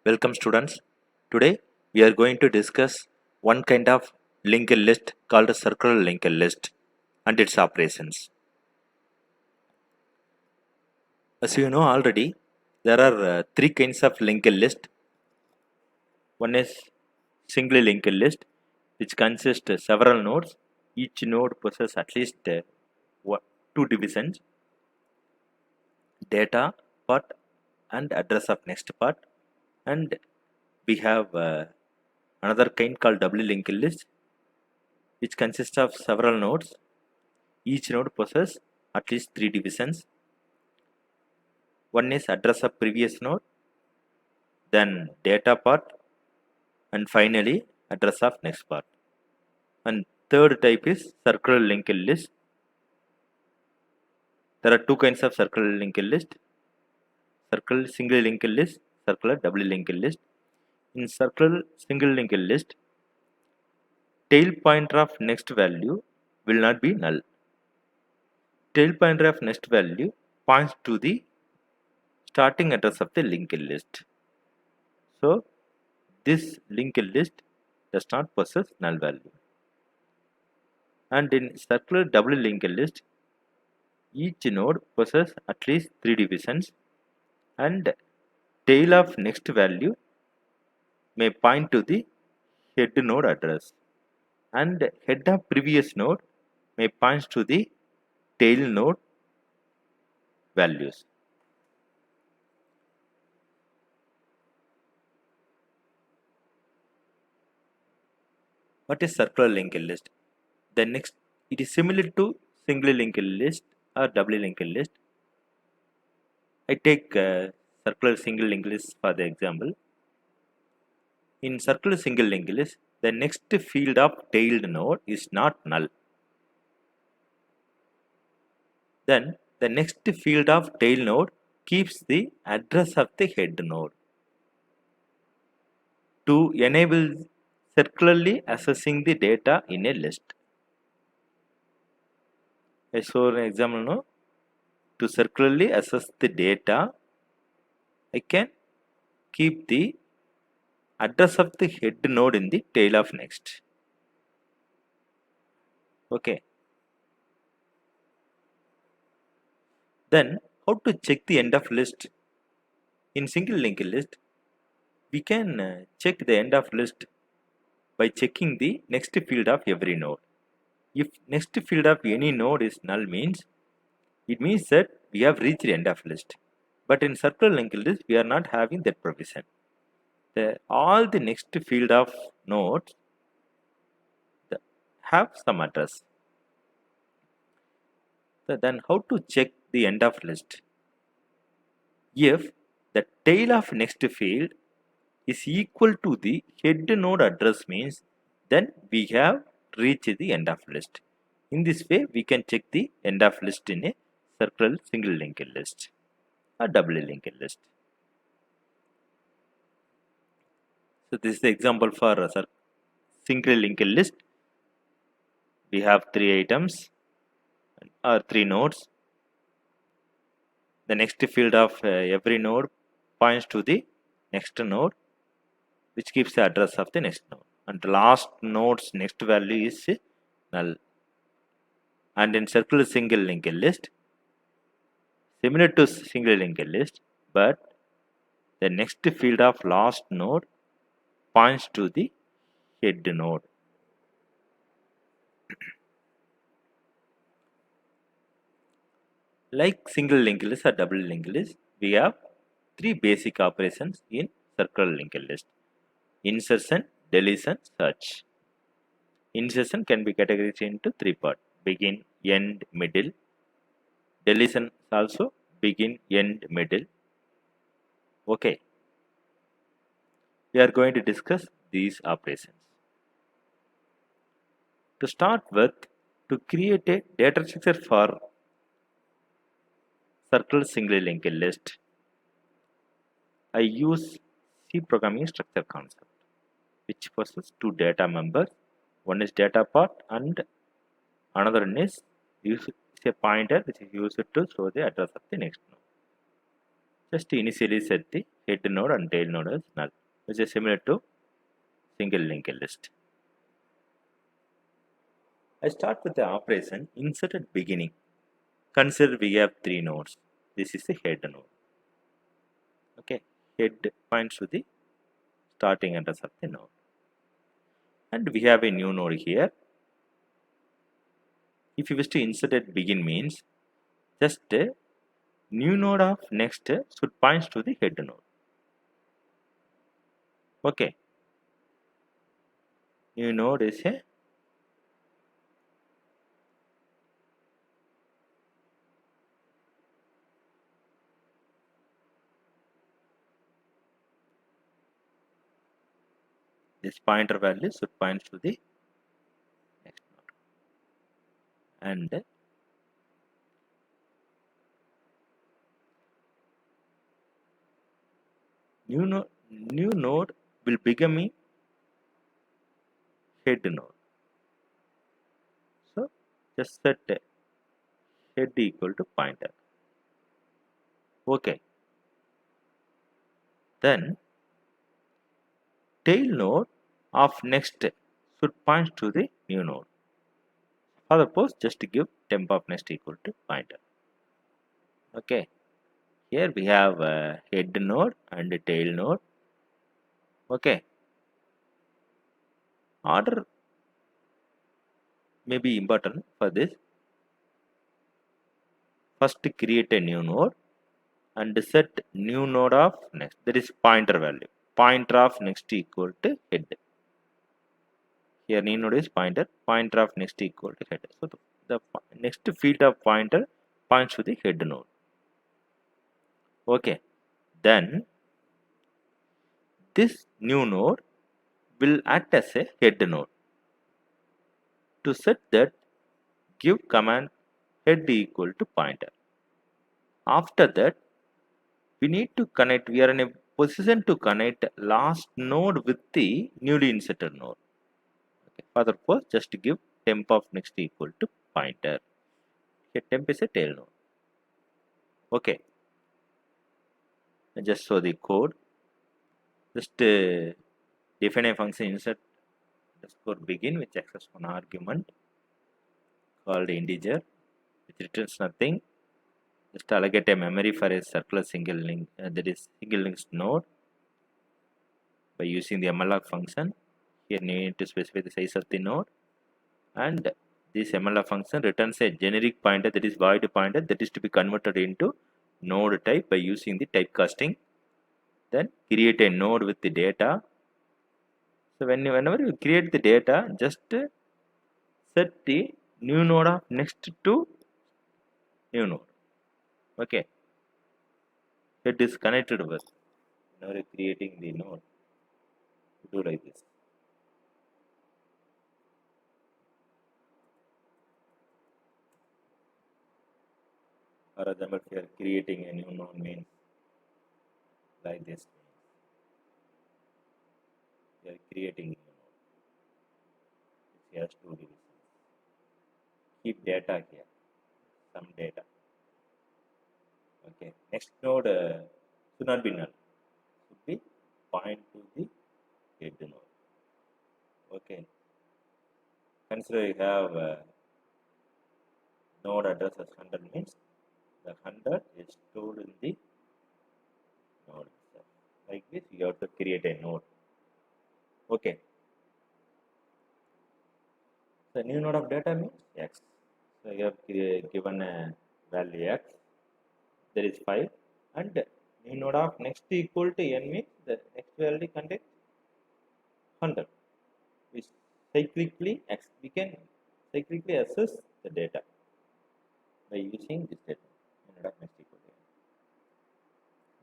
Welcome students. Today we are going to discuss one kind of linked list called a circular linked list and its operations. As you know already, there are three kinds of linked list. One is single linked list, which consists of several nodes. Each node possesses at least two divisions: data part and address of next part. And we have another kind called double linked list, which consists of several nodes. Each node possesses at least three divisions. One is address of previous node, then data part, and finally address of next part. And third type is circular linked list. There are two kinds of circular linked list: circular single linked list, circular double linked list. In circular single linked list, tail pointer of next value will not be null. Tail pointer of next value points to the starting address of the linked list. So this linked list does not possess null value. And in circular double linked list, each node possesses at least three divisions, and tail of next value may point to the head node address, and head of previous node may point to the tail node values. What is circular linked list? The next, it is similar to single linked list or double linked list. I take circular single linked list for the example. In circular single linked list, the next field of tailed node is not null. Then the next field of tail node keeps the address of the head node. To enable circularly accessing the data in a list. I show an example now. To circularly access the data, I can keep the address of the head node in the tail of next. Okay. Then how to check the end of list? In single linked list, we can check the end of list by checking the next field of every node. If next field of any node is null means, it means that we have reached the end of list. But in circular linked list, we are not having that provision. All the next field of nodes have some address. So then how to check the end of list? If the tail of next field is equal to the head node address means, then we have reached the end of list. In this way, we can check the end of list in a circular single linked list or double linked list. So this is the example for a single linked list. We have three items or three nodes. The next field of every node points to the next node, which gives the address of the next node. And the last node's next value is null. And in circular single linked list, similar to single linked list, but the next field of last node points to the head node. Like single linked list or double linked list, we have three basic operations in circular linked list: insertion, deletion, search. Insertion can be categorized into three parts: begin, end, middle. Deletion also begin, end, middle. Okay. We are going to discuss these operations. To start with, to create a data structure for circular single linked list, I use C programming structure concept, which possesses two data members. One is data part and another one is a pointer which is used to show the address of the next node. just initially set the head node and tail node as null, which is similar to single linked list. I start with the operation insert at beginning. Consider we have 3 nodes. This is the head node. Okay, head points to the starting address of the node. And we have a new node here. If you wish to insert at begin means just new node of next should point to the head node. Okay, new node is a this pointer value should point to the next node, and new node will become a head node. So just set head equal to pointer. Okay, then tail node of next should point to the new node. For the post, just give temp of next equal to pointer. Okay, here we have a head node and a tail node. Okay, order may be important for this. First create a new node and set new node of next, that is pointer value. Pointer of next equal to head. Here new node is pointer, pointer of next equal to head. So the next field of pointer points to the head node. Okay, then this new node will act as a head node. To set that, give command head equal to pointer. After that, we need to connect, we are in a position to connect last node with the newly inserted node. Okay. For the purpose, just give temp of next equal to pointer. Here temp is a tail node. Okay. Just show the code. Just define a function insert underscore begin which access one argument called integer, which returns nothing. Just allocate a memory for a circular single link, that is single linked node by using the malloc function. Here you need to specify the size of the node, and this malloc function returns a generic pointer, that is void pointer, that is to be converted into node type by using the typecasting. Then create a node with the data. So whenever you create the data, just set the new node of next to new node. Okay, it is connected with. Whenever you're creating the node, do like this. For example, if you are creating a new node means like this. You are creating a new node. It has two divisions. Keep data here, some data. Okay, next node should not be null. Should be point to the head node. Okay. Consider you have node address as 100 means the 100 is stored in the node itself. Like this, you have to create a node. Okay. So new node of data means x. So you have given a value x, there is 5, and new node of next equal to n means the next value contains 100. We can cyclically access the data by using this data. New node of next equal to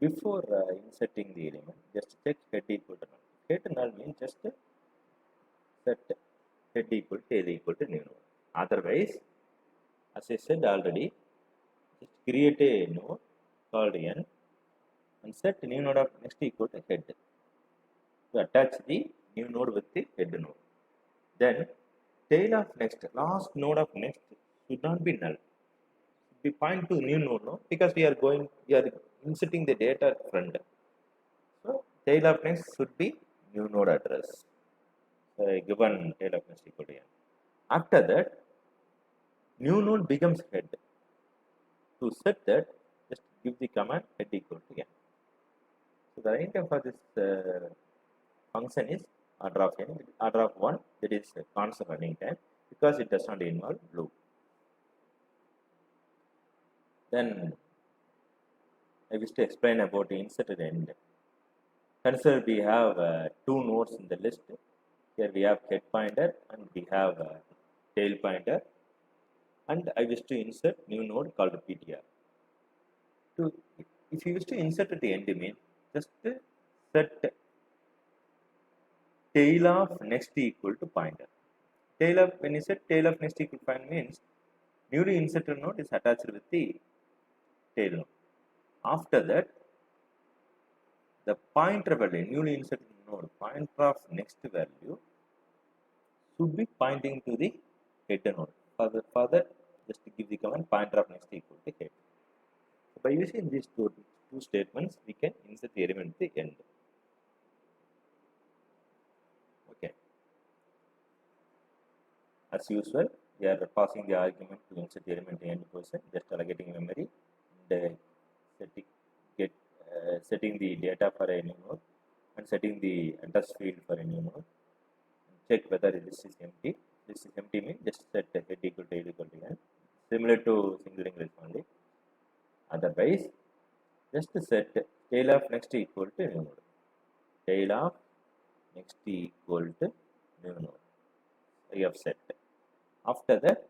n. Before inserting the element, just check head equal to null. Head null means just set head equal to tail equal to new node. Otherwise, as I said already, just create a node called n and set new node of next equal to head to attach the new node with the head node. Then tail of next, last node of next should not be null, should we point to new node, no? Because we are inserting the data at front. So tail of next should be new node address. Given tail of next equal to n. After that, new node becomes head. To set that, just give the command head equal to n. So the running time for this function is order of n, order of 1, that is constant running time, because it does not involve loop. Then I wish to explain about the inserted end. Consider we have two nodes in the list. Here we have head pointer and we have tail pointer, and I wish to insert new node called PTR. If you wish to insert at the end, mean just set tail of next equal to pointer. When you set tail of next equal to pointer means newly inserted node is attached with the tail node. After that, the pointer value, newly inserted node, pointer of next value should be pointing to the head node. Further, just to give the command pointer of next equal to head. So by using these two statements, we can insert the element at the end. Okay. As usual, we are passing the argument to insert the element in end position, just allocating memory and setting the data for a new node and setting the address field for a new node. Check whether this is empty. This is empty means just set head equal to tail equal to n, similar to single English only. Otherwise, just set tail of next equal to new node. Tail of next equal to new node. I have set. After that,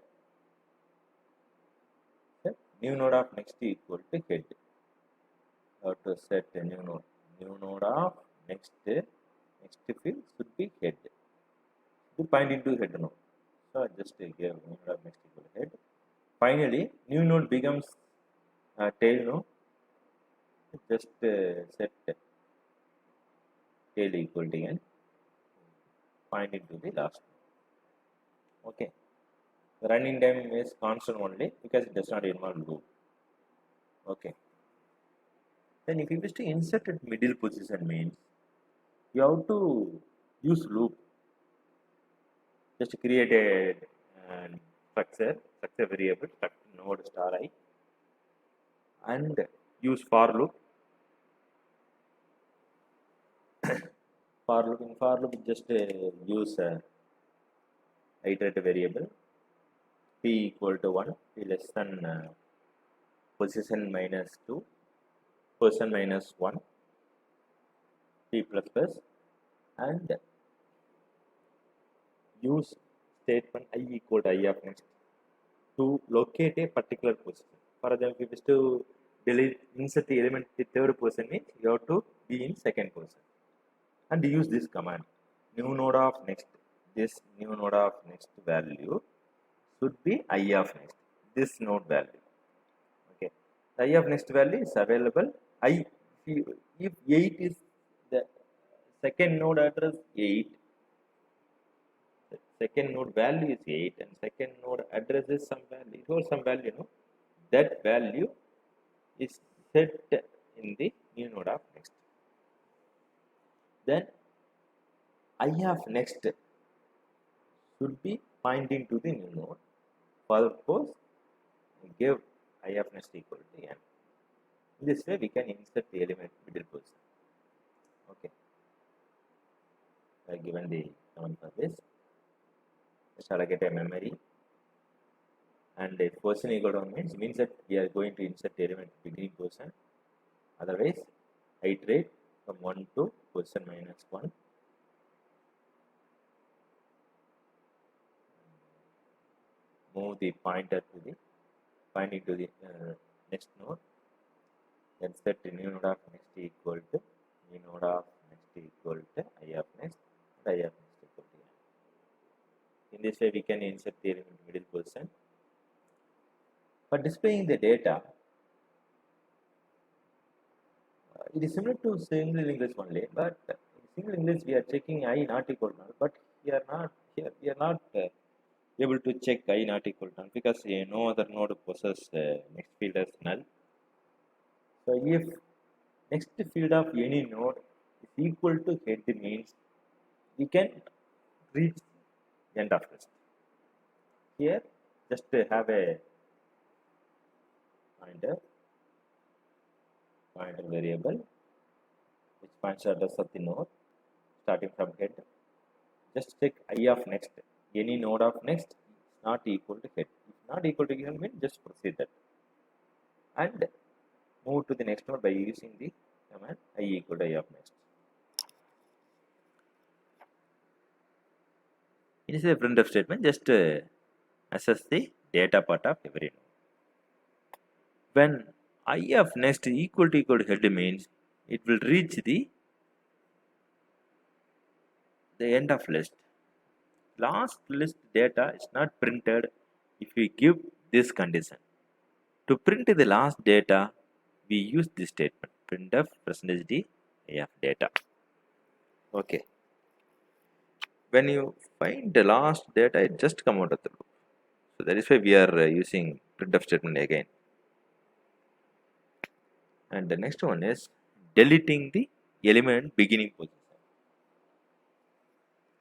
set new node of next equal to head. How to set a new node? New node of next field should be head. To point into head node. So I just give new node of next equal to head. Finally, new node becomes tail node. Just set tail equal to n. Point into the last node. Okay. The running time is constant only because it does not involve loop. Okay. Then if you wish to insert at middle position means you have to use loop. Just create a structure variable, structure node star I, and use for loop. In for loop, just use iterative variable p equal to 1, p less than position minus 2, position minus 1, p plus plus, and use statement I equal to I of next to locate a particular position. For example, if you wish to insert the element in the third position means you have to be in second position. And use this command, new node of next. This new node of next value should be I of next. This node value. Okay. The I of next value is available. If 8 is the second node address 8, the second node value is 8 and second node address is some value. It holds some value, no? That value is set in the new node of next. Then I of next should be pointing to the new node. For suppose give I of next equal to n. In this way, we can insert the element middle position. Okay. I have given the command for this. Just allocate a memory. And if position equal to 1 means that we are going to insert the element beginning position. Otherwise, iterate from 1 to position minus 1. Move the pointer to the pointing to the next node. Then set the new node of next equal to new node of next equal to I of next and I of next equal to n. In this way, we can insert the element middle position. For displaying the data, it is similar to single English only, but in single English we are checking I not equal to null, but here we are not able to check I not equal to null because no other node possesses next field as null. So if next field of any node is equal to head means we can reach end of list. Here just have a pointer variable which points to address of the node starting from head. Just check I of next. Any node of next is not equal to head. If not equal to head means just proceed that and move to the next node by using the command I equal to I of next. It is a printf statement. Just assess the data part of every node. When I of next equal to head means it will reach the end of list. Last list data is not printed if we give this condition. To print the last data, we use this statement printf %d of data. Okay. When you find the last data, it just come out of the loop. So that is why we are using printf statement again. And the next one is deleting the element beginning position.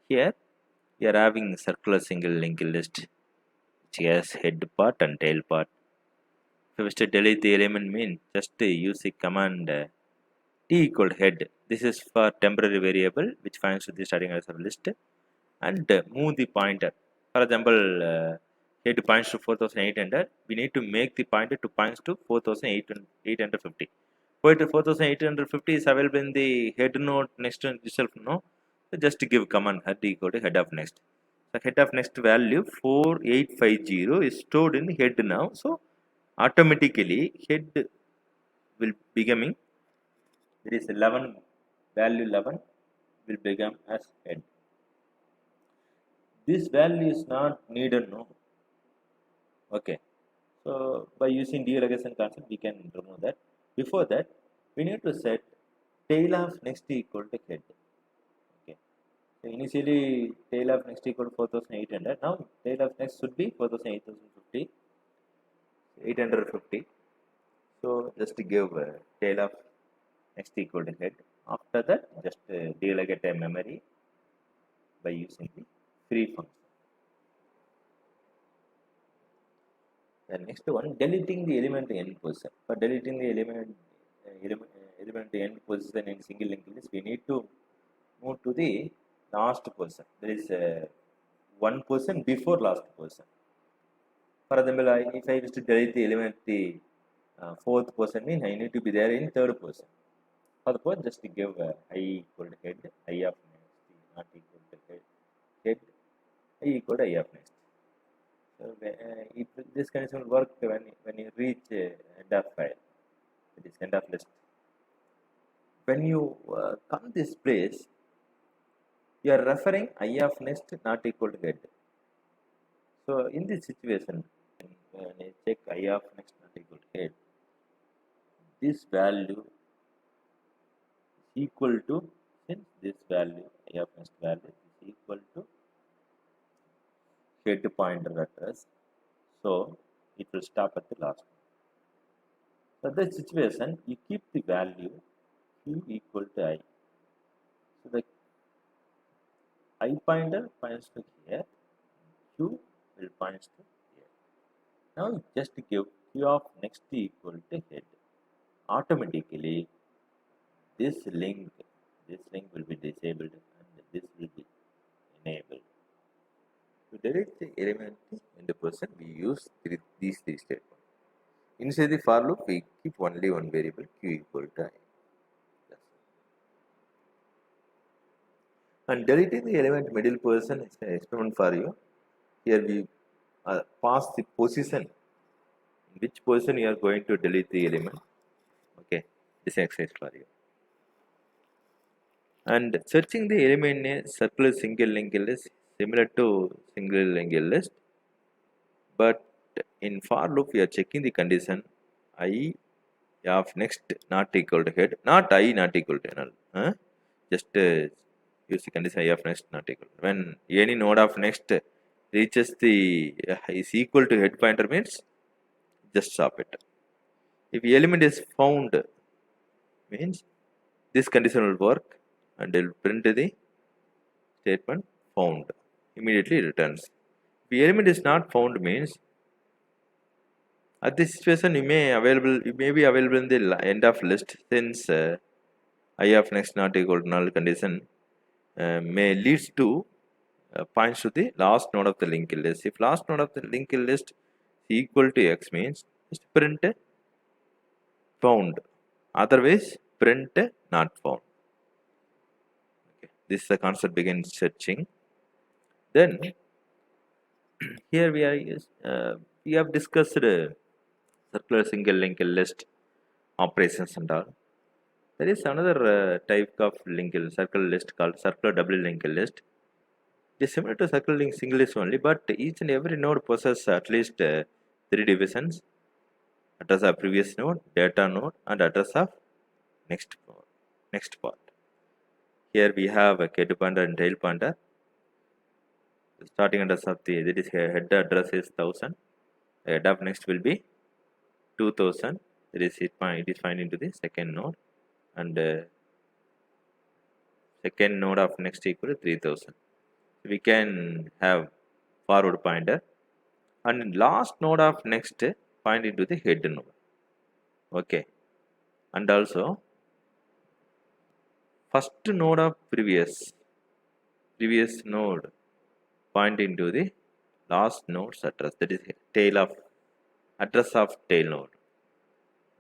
Here we are having circular single linked list which has head part and tail part. If we wish to delete the element means just use the command t equal head. This is for temporary variable which finds to the starting address of list and move the pointer. For example, head points to 4800. We need to make the pointer to points to 4850. 4850 is available in the head node next to itself. No, so just to give command head equal to head of next. So head of next value 4850 is stored in head now. So automatically head will becoming there is 11 value 11 will become as head. This value is not needed, no. Okay, so by using deallocation concept we can remove that. Before that we need to set tail of next equal to head. Okay, so initially tail of next equal to 4800. Now tail of next should be 850. So just to give tail of next equal to head. After that just deallocate a memory by using the free function. The next one, deleting the element end position. For deleting the element end position in single linked list, we need to move to the last position. There is one position before last position. For example, if I wish to delete the element the fourth position, means I need to be there in third position. For the point, just to give I equal to head, I of next, not equal to head, I equal to I of next. So this condition will work when you reach end of file, it is end of list. When you come this place, you are referring I of next not equal to head. So in this situation, when I check I of next not equal to head, this value is equal to, since this value I of next value is equal to head pointer address, so it will stop at the last one. So that situation, you keep the value q equal to I. So the I pointer points to here, q will points to here. Now just give q of next equal to head. Automatically this link will be disabled and this will be enabled. To delete the element in the person, we use these three statements. Inside the for loop, we keep only one variable q equal to I. And deleting the element middle position is an experiment for you. Here we pass the position, in which position you are going to delete the element. Okay, this exercise for you. And searching the element in a circular single linked list similar to single linked list, but in for loop we are checking the condition I of next not equal to head, not I not equal to null. Just use the condition I of next not equal to. When any node of next reaches the is equal to head pointer means just stop it. If element is found means this condition will work and it will print the statement found. Immediately returns. If the element is not found means at this situation you may be available in the end of list, since I of next not equal to null condition may leads to points to the last node of the linked list. If last node of the linked list is equal to x means just print found, otherwise print not found. Okay. This is the concept begins searching. Then here we have discussed circular single linked list operations and all. There is another type of linked circular list called circular double linked list. It is similar to circular link single list only, but each and every node possesses at least 3 divisions: address of previous node, data node, and address of next node, next part. Here we have a head pointer and tail pointer. The starting address of the that is head address is 1000. Head of next will be 2000. That is it is find into the second node, and second node of next equal to 3000. We can have forward pointer, and last node of next point into the head node. Okay, and also first node of previous node point into the last node's address, that is tail of address of tail node.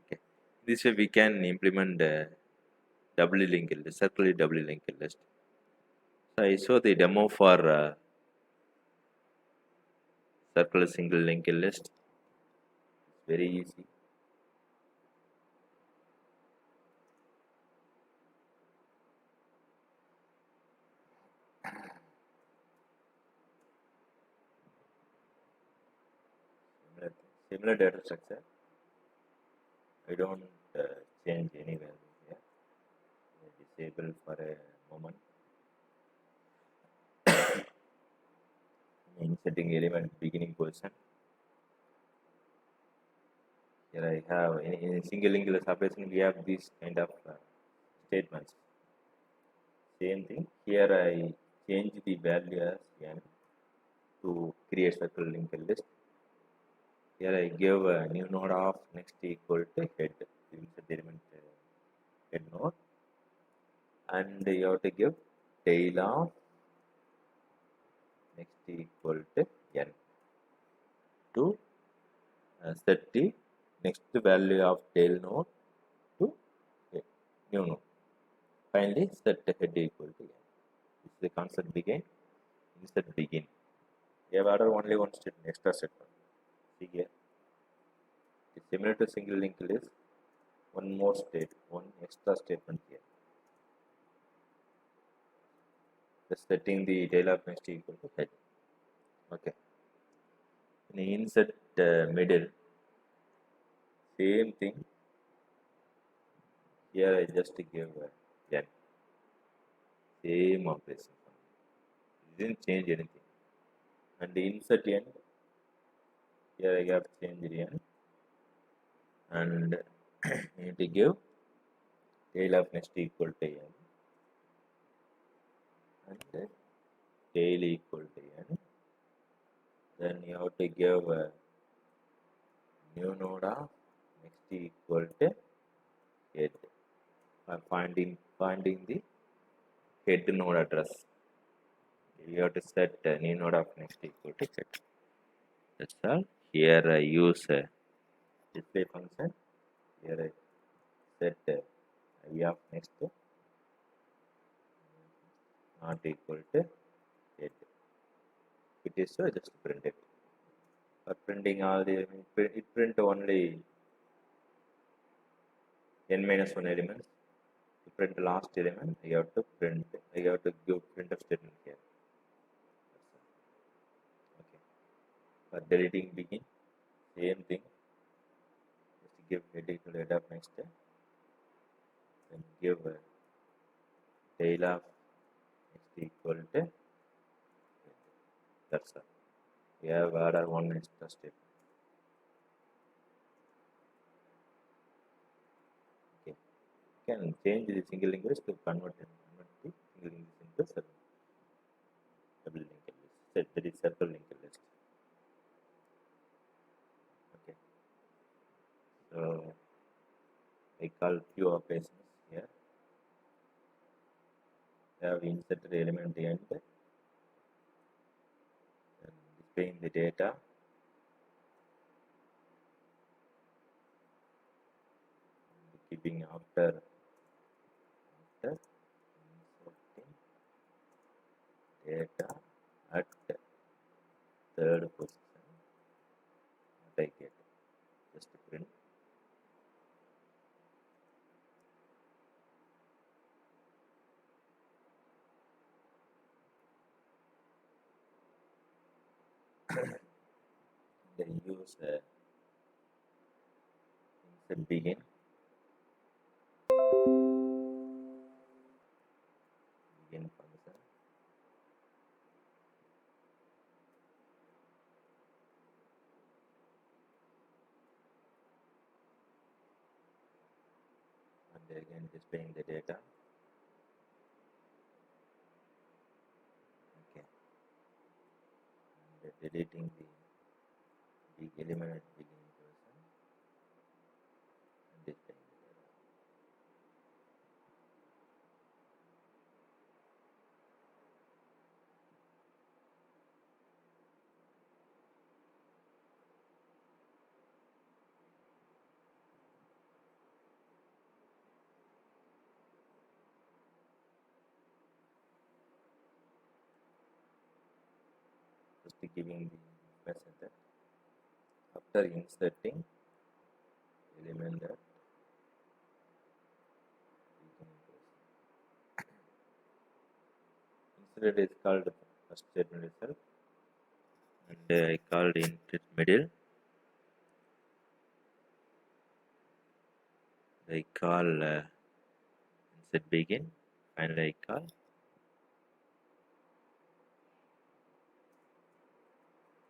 Okay, this way we can implement doubly linked list, circular doubly linked list. So I show the demo for circular single linked list. It's very easy. Similar data structure. I don't change any value here. Disable for a moment. Inserting element beginning position. Here I have in single linked list operation we have this kind of statements. Same thing. Here I change the value as n to create circle linked list. Here I give a new node of next equal to head. Insert the element head node, and you have to give tail of next equal to n to set the next value of tail node to new node. Finally, set head equal to n. This is the concept begin. Insert begin. We have added only one statement, extra statement. See here. It's similar to single linked list. One more one extra statement here. Just setting the tail of next equal to head. Okay. In the insert middle, same thing. Here I just give n. Same operation. Didn't change anything. And the insert n. Here I have changed n, and need to give tail of next equal to n, and tail equal to n. Then you have to give a new node of next equal to head. Finding the head node address. You have to set new node of next equal to head. That's all. Here I use display function. Here I set I of next not equal to head. It is so just print it. For printing all the it print only n-1 elements. To print the last element, I have to give printf statement here. Okay. For deleting begin, same thing. Just give head equal to head of next, then give tail of next equal to head. That's all. We have added one extra step. Okay, you can change the single linked list to convert the single linked list into double linked list. That is circle linked list. Okay, so I call few operations here. I have inserted element end and displaying the data. Keeping after inserting data at third position, what I get, just print. Then use insert begin function. And again displaying the data. Okay, and deleting the big element at beginning position and displaying the data. Just giving the message that after inserting element at beginning position. Insert is called first statement itself, and I called insert middle. I call insert begin. Finally, I call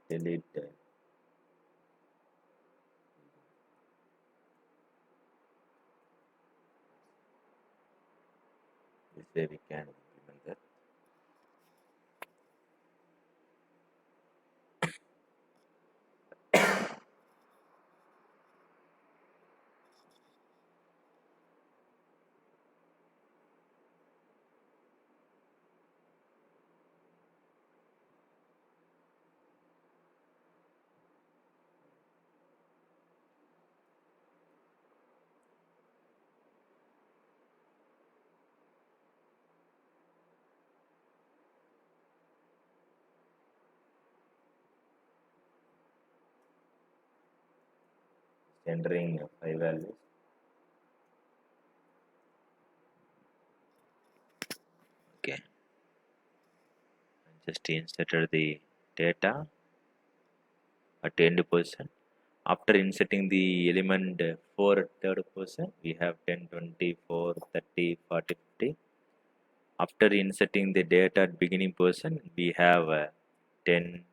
delete. This way we can implement that. Entering 5 values. Okay, just inserted the data at end position. After inserting the element 4 at third position, we have 10, 20, 4, 30, 40, 50. After inserting the data at beginning position, we have 10,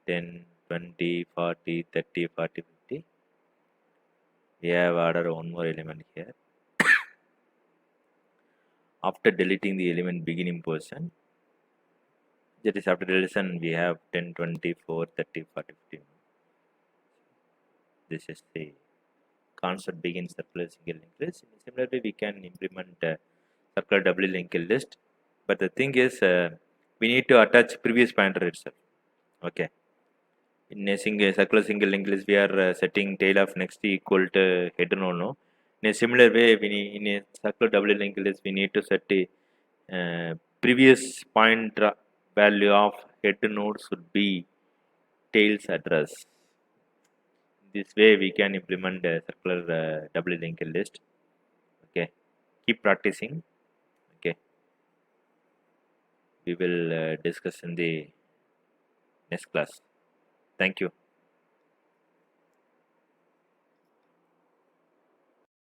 10, 20, 40, 30, 40, 50. We have added one more element here. After deleting the element beginning position, that is after deletion, we have 10, 20, 4, 30, 40, 50. This is the concept begins circular single linked list. Similarly, we can implement circular double linked list, but the thing is we need to attach previous pointer itself. Okay, in a circular single linked list, we are setting tail of next equal to head node. No, in a similar way, in a circular double linked list, we need to set a previous pointer value of head node should be tail's address. This way we can implement a circular double linked list. Okay, keep practicing. Okay, we will discuss in the next class. Thank you.